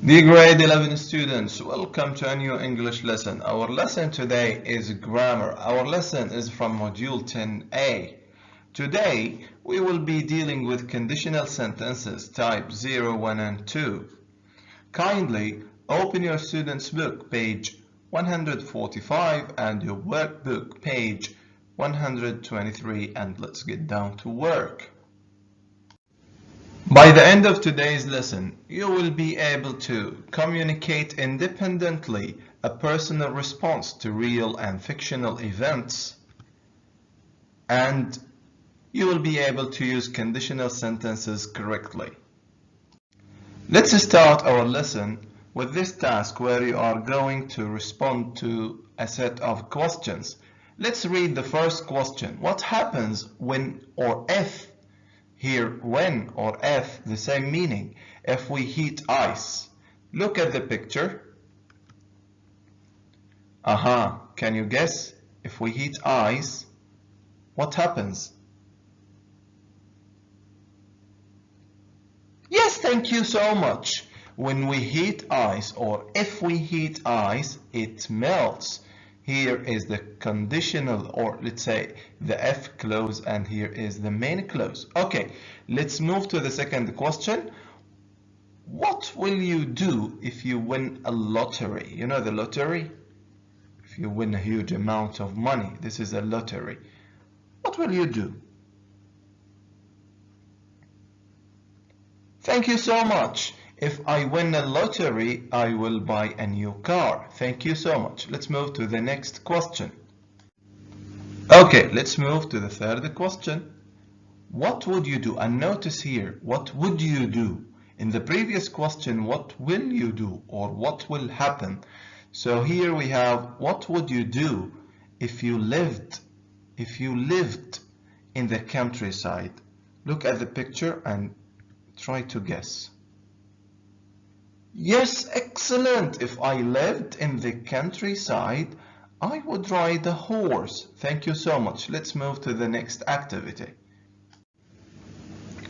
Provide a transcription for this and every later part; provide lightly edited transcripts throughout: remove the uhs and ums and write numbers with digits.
Dear grade 11 students, welcome to a new English lesson. Our lesson today is grammar. Our lesson is from module 10a. Today we will be dealing with conditional sentences type 0, 1 and 2. Kindly open your student's book page 145 and your workbook page 123 and let's get down to work. By the end of today's lesson, you will be able to communicate independently a personal response to real and fictional events, and you will be able to use conditional sentences correctly. Let's start our lesson with this task where you are going to respond to a set of questions. Let's read the first question. What happens when or if? Here, when or if, the same meaning. If we heat ice. Look at the picture. Can you guess? If we heat ice, what happens? Yes, thank you so much. When we heat ice, or if we heat ice, it melts. Here is the conditional, or let's say the if clause, and here is the main clause. Okay, let's move to the second question. What will you do if you win a lottery? You know the lottery? If you win a huge amount of money, this is a lottery. What will you do? Thank you so much. If I win a lottery, I will buy a new car. Thank you so much. Let's move to the next question. Okay, let's move to the third question. What would you do? And notice here, what would you do? In the previous question, what will you do or what will happen? So here we have, what would you do if you lived in the countryside? Look at the picture and try to guess. Yes, excellent. If I lived in the countryside, I would ride a horse. Thank you so much. Let's move to the next activity.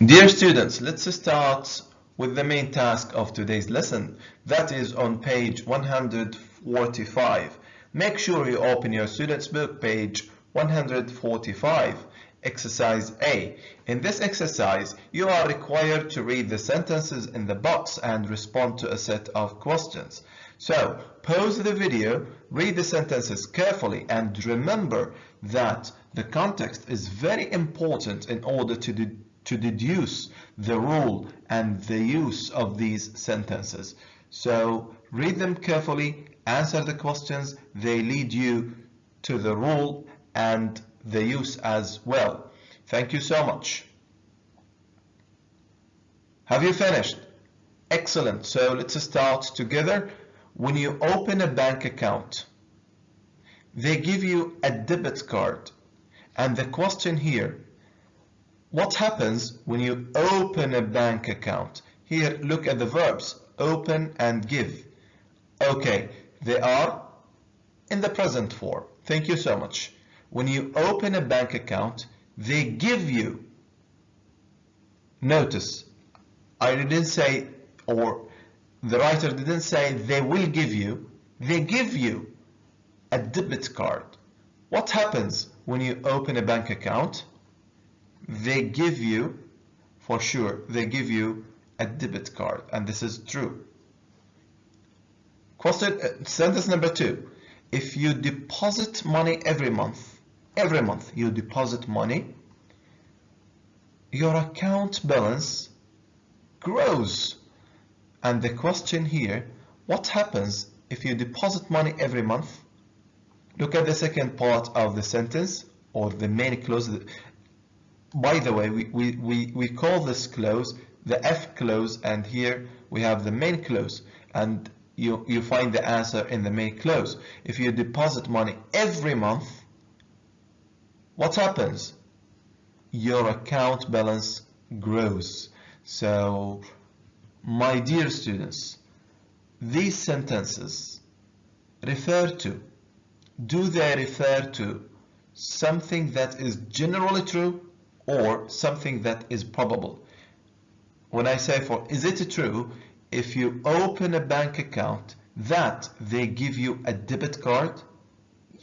Dear students, let's start with the main task of today's lesson. That is on page 145. Make sure you open your student's book, page 145. Exercise A. In this exercise, you are required to read the sentences in the box and respond to a set of questions. So, pause the video, read the sentences carefully, and remember that the context is very important in order to deduce the rule and the use of these sentences. So, read them carefully, answer the questions, they lead you to the rule and the use as well. Thank you so much. Have you finished? Excellent. So let's start together. When you open a bank account, they give you a debit card. And the question here, what happens when you open a bank account? Here, look at the verbs, open and give. Okay, they are in the present form. Thank you so much. When you open a bank account, they give you, notice, I didn't say, or the writer didn't say they will give you, they give you a debit card. What happens when you open a bank account? They give you, for sure, they give you a debit card, and this is true. Question, sentence number 2. If you deposit money every month you deposit money, your account balance grows. And the question here, what happens if you deposit money every month? Look at the second part of the sentence, or the main clause. By the way, we call this clause the F clause, and here we have the main clause, and you find the answer in the main clause. If you deposit money every month, what happens? Your account balance grows. So, my dear students, these sentences refer to, do they refer to something that is generally true or something that is probable? When I say for is it true, if you open a bank account that they give you a debit card?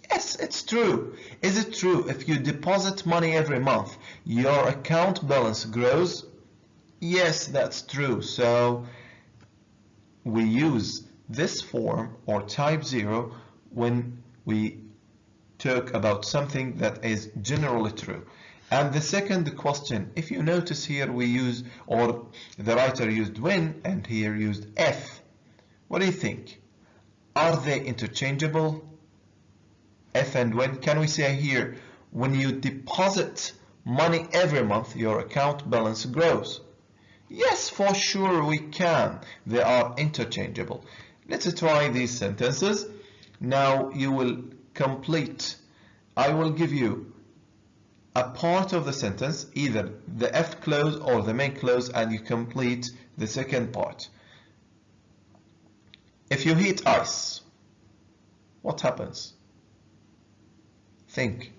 Yes, it's true. Is it true if you deposit money every month, your account balance grows? Yes, that's true. So we use this form or type 0 when we talk about something that is generally true. And the second question, if you notice here we use, or the writer used when and here used if. What do you think? Are they interchangeable? If and when? Can we say here, when you deposit money every month, your account balance grows? Yes, for sure we can. They are interchangeable. Let's try these sentences. Now you will complete. I will give you a part of the sentence, either the F clause or the main clause, and you complete the second part. If you heat ice, what happens? Think.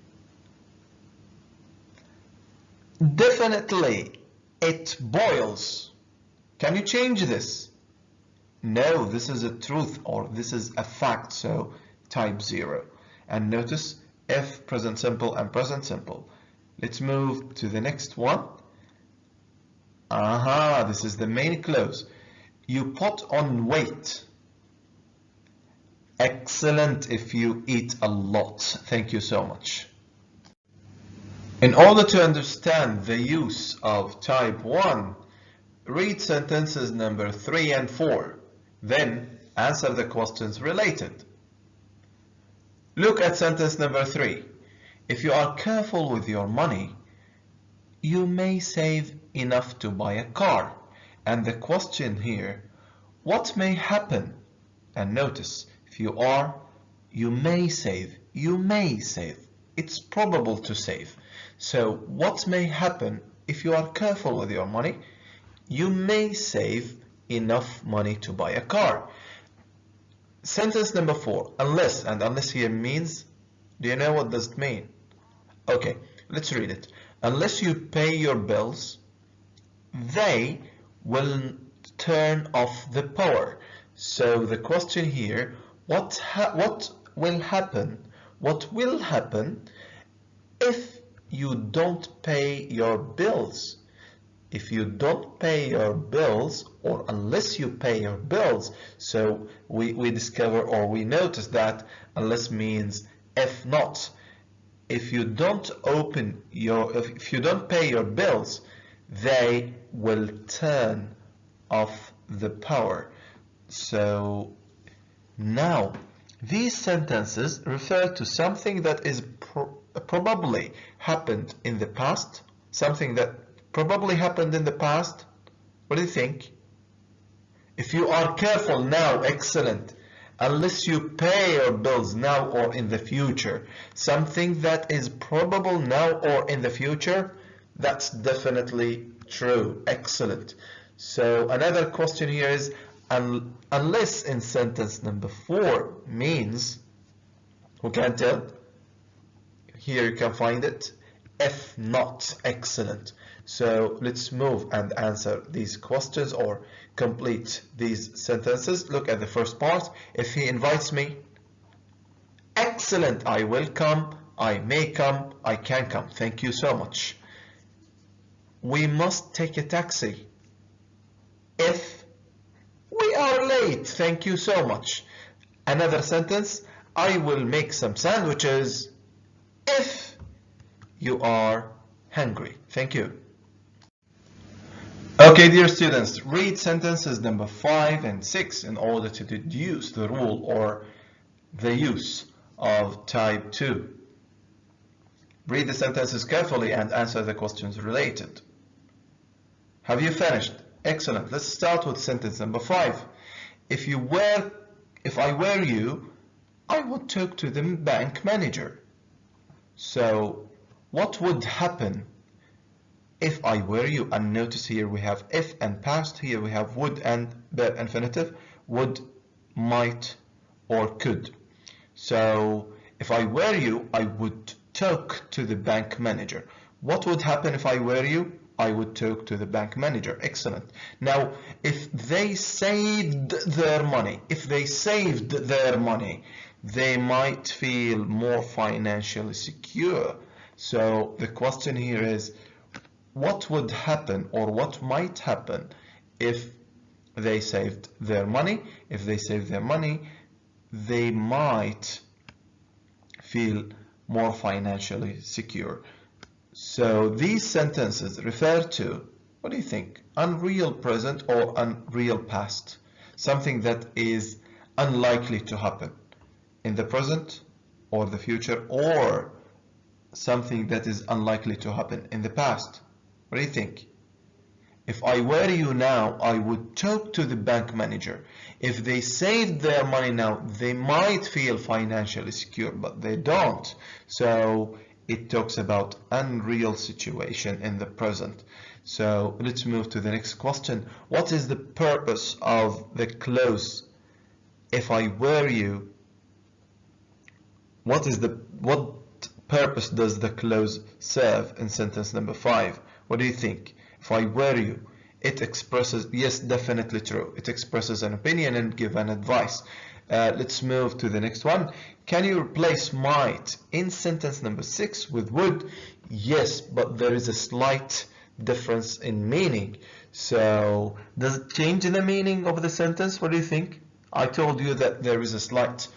Definitely, it boils. Can you change this? No, this is a truth or this is a fact, so type 0. And notice if, present simple, and present simple. Let's move to the next one. This is the main clause. You put on weight. Excellent if you eat a lot. Thank you so much. In order to understand the use of type 1, read sentences number 3 and 4. Then answer the questions related. Look at sentence number 3. If you are careful with your money, you may save enough to buy a car. And the question here, what may happen? And notice, if you are, you may save. It's probable to save. So what may happen if you are careful with your money? You may save enough money to buy a car. Sentence number 4, unless, and unless here means, do you know what does it mean? Okay, let's read it. Unless you pay your bills, they will turn off the power. So the question here, what will happen? What will happen if you don't pay your bills? If you don't pay your bills, or unless you pay your bills, so we discover or we notice that unless means if not. If you don't if you don't pay your bills, they will turn off the power. So now these sentences refer to something that is probably happened in the past, something that probably happened in the past. What do you think? If you are careful now, excellent. Unless you pay your bills now or in the future, something that is probable now or in the future, that's definitely true. Excellent. So another question here is, unless in sentence number 4 means, who can tell? Here you can find it. If not, excellent. So let's move and answer these questions or complete these sentences. Look at the first part. If he invites me, excellent, I will come, I may come, I can come. Thank you so much. We must take a taxi. If we are late, thank you so much. Another sentence, I will make some sandwiches if you are hungry. Thank you. Okay, dear students, read sentences number 5 and 6 in order to deduce the rule or the use of type 2. Read the sentences carefully and answer the questions related. Have you finished? Excellent. Let's start with sentence number 5. If I were you, I would talk to the bank manager. So what would happen if I were you? And notice here we have if and past, here we have would and the infinitive, would, might, or could. So if I were you, I would talk to the bank manager. What would happen if I were you? I would talk to the bank manager. Excellent. Now, if they saved their money, they might feel more financially secure. So the question here is, what would happen or what might happen if they saved their money? If they saved their money, they might feel more financially secure. So these sentences refer to, what do you think? Unreal present or unreal past? Something that is unlikely to happen in the present or the future, or something that is unlikely to happen in the past. What do you think? If I were you now, I would talk to the bank manager. If they saved their money now, they might feel financially secure, but they don't. So it talks about unreal situation in the present. So let's move to the next question. What is the purpose of the clause, if I were you? What purpose does the clause serve in sentence number 5? What do you think? If I were you, it expresses, yes, definitely true. It expresses an opinion and give an advice. Let's move to the next one. Can you replace might in sentence number 6 with would? Yes, but there is a slight difference in meaning. So does it change the meaning of the sentence? What do you think? I told you that there is a slight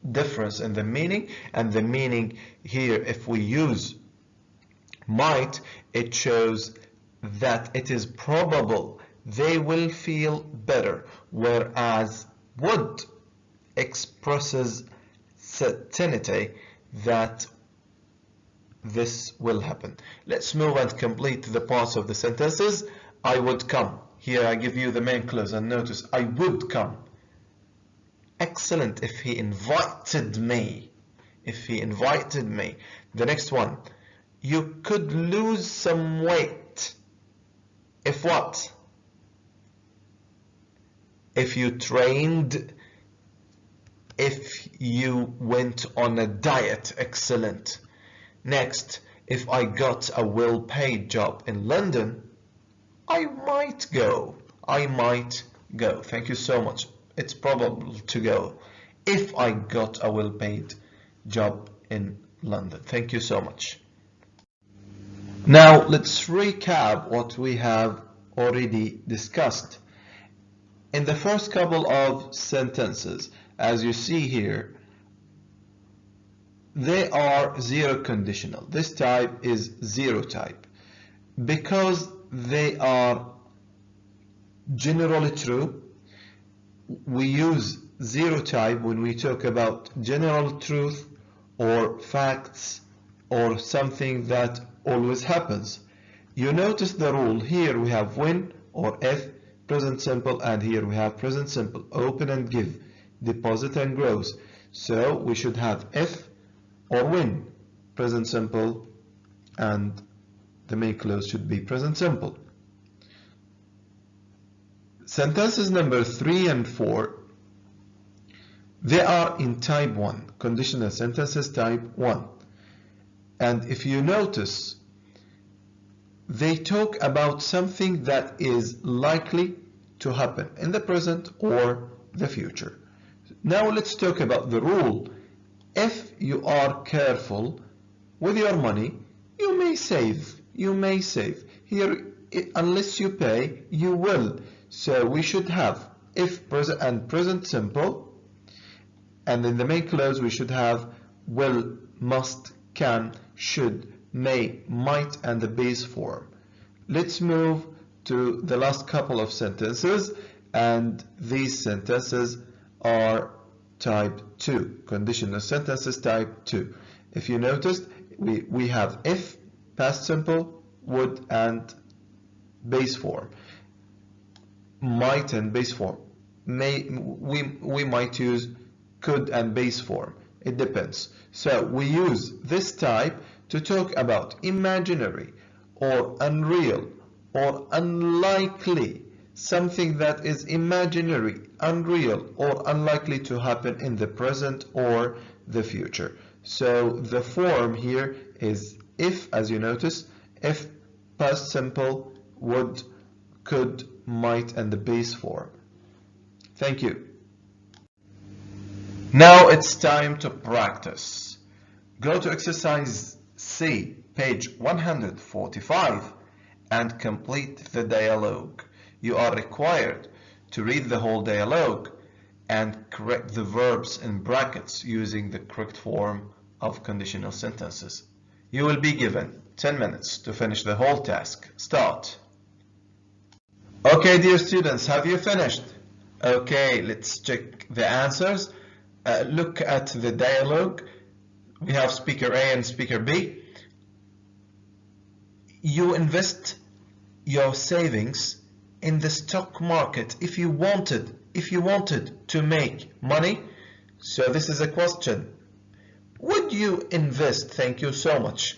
difference in the meaning, and the meaning here, if we use might, it shows that it is probable they will feel better, whereas would expresses certainty that this will happen. Let's move and complete the parts of the sentences. I would come. Here I give you the main clause, and notice I would come. Excellent. If he invited me. If he invited me. The next one. You could lose some weight. If what? If you trained. If you went on a diet. Excellent. Next. If I got a well-paid job in London, I might go. I might go. Thank you so much. It's probable to go if I got a well-paid job in London. Thank you so much. Now let's recap what we have already discussed. In the first couple of sentences, as you see here, they are zero conditional. This type is zero type because they are generally true. We use zero type when we talk about general truth or facts or something that always happens. You notice the rule. Here we have when or if, present simple, and here we have present simple, open and give, deposit and grows. So we should have if or when, present simple, and the main clause should be present simple. Sentences number 3 and 4, they are in type 1, conditional sentences type 1. And if you notice, they talk about something that is likely to happen in the present or the future. Now let's talk about the rule. If you are careful with your money, you may save. You may save. Here, unless you pay, you will. So we should have if present and present simple, and in the main clause we should have will, must, can, should, may, might, and the base form. Let's move to the last couple of sentences, and these sentences are type 2, conditional sentences type 2. If you noticed, we have if, past simple, would, and base form. Might and base form. We might use could and base form. It depends. So we use this type to talk about imaginary or unreal or unlikely, something that is imaginary, unreal, or unlikely to happen in the present or the future. So the form here is if, as you notice, if past simple, would, could, might, and the base form. Thank you. Now it's time to practice. Go to exercise C, page 145, and complete the dialogue. You are required to read the whole dialogue and correct the verbs in brackets using the correct form of conditional sentences. You will be given 10 minutes to finish the whole task. Start. Okay, dear students, have you finished? Okay, let's check the answers. Look at the dialogue. We have speaker A and speaker B. You invest your savings in the stock market if you wanted to make money. So this is a question. Would you invest? Thank you so much.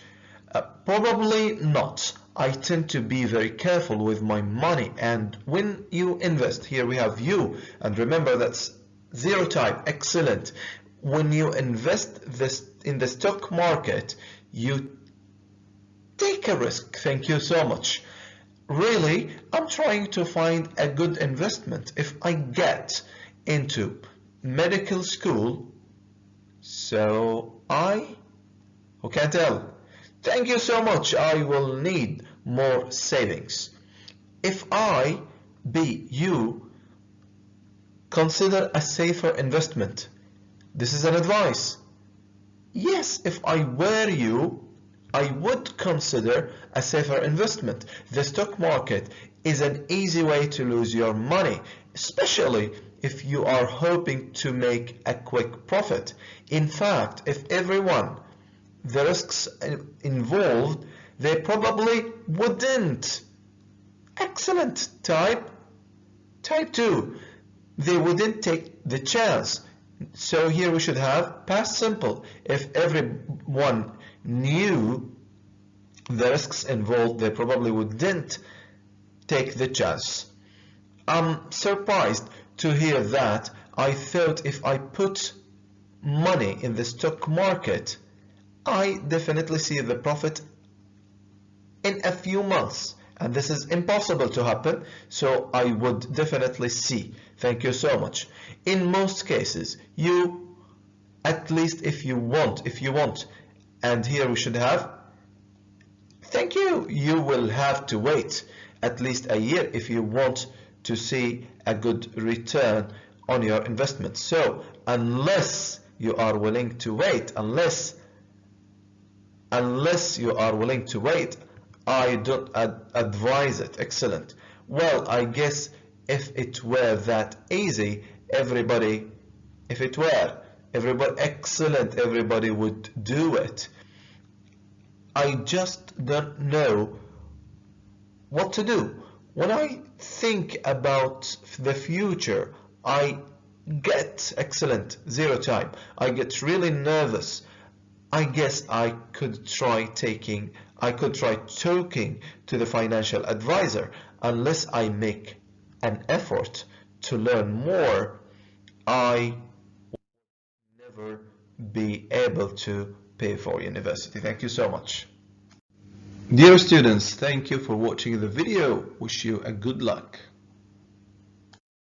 Probably not. I tend to be very careful with my money, and when you invest, here we have you, and remember that's zero type. Excellent. When you invest this in the stock market, you take a risk. Thank you so much. Really, I'm trying to find a good investment. If I get into medical school, so who can tell? Thank you so much. I will need more savings. If I be you, consider a safer investment. This is an advice. Yes, if I were you, I would consider a safer investment. The stock market is an easy way to lose your money, especially if you are hoping to make a quick profit. In fact, if everyone, the risks involved, they probably wouldn't. Excellent. Type 2. They wouldn't take the chance. So here we should have past simple. If everyone knew the risks involved, they probably wouldn't take the chance. I'm surprised to hear that. I thought if I put money in the stock market, I definitely see the profit in a few months, and this is impossible to happen, so I would definitely see. Thank you so much. In most cases, you, at least if you want, and here we should have, thank you, you will have to wait at least a year if you want to see a good return on your investment. So unless you are willing to wait, unless you are willing to wait, I don't advise it. Excellent. Well, I guess if it were that easy, everybody excellent, everybody would do it. I just don't know what to do. When I think about the future, I get excellent, zero time. I get really nervous. I guess I could try talking to the financial advisor. Unless I make an effort to learn more, I will never be able to pay for university. Thank you so much. Dear students, thank you for watching the video. Wish you a good luck.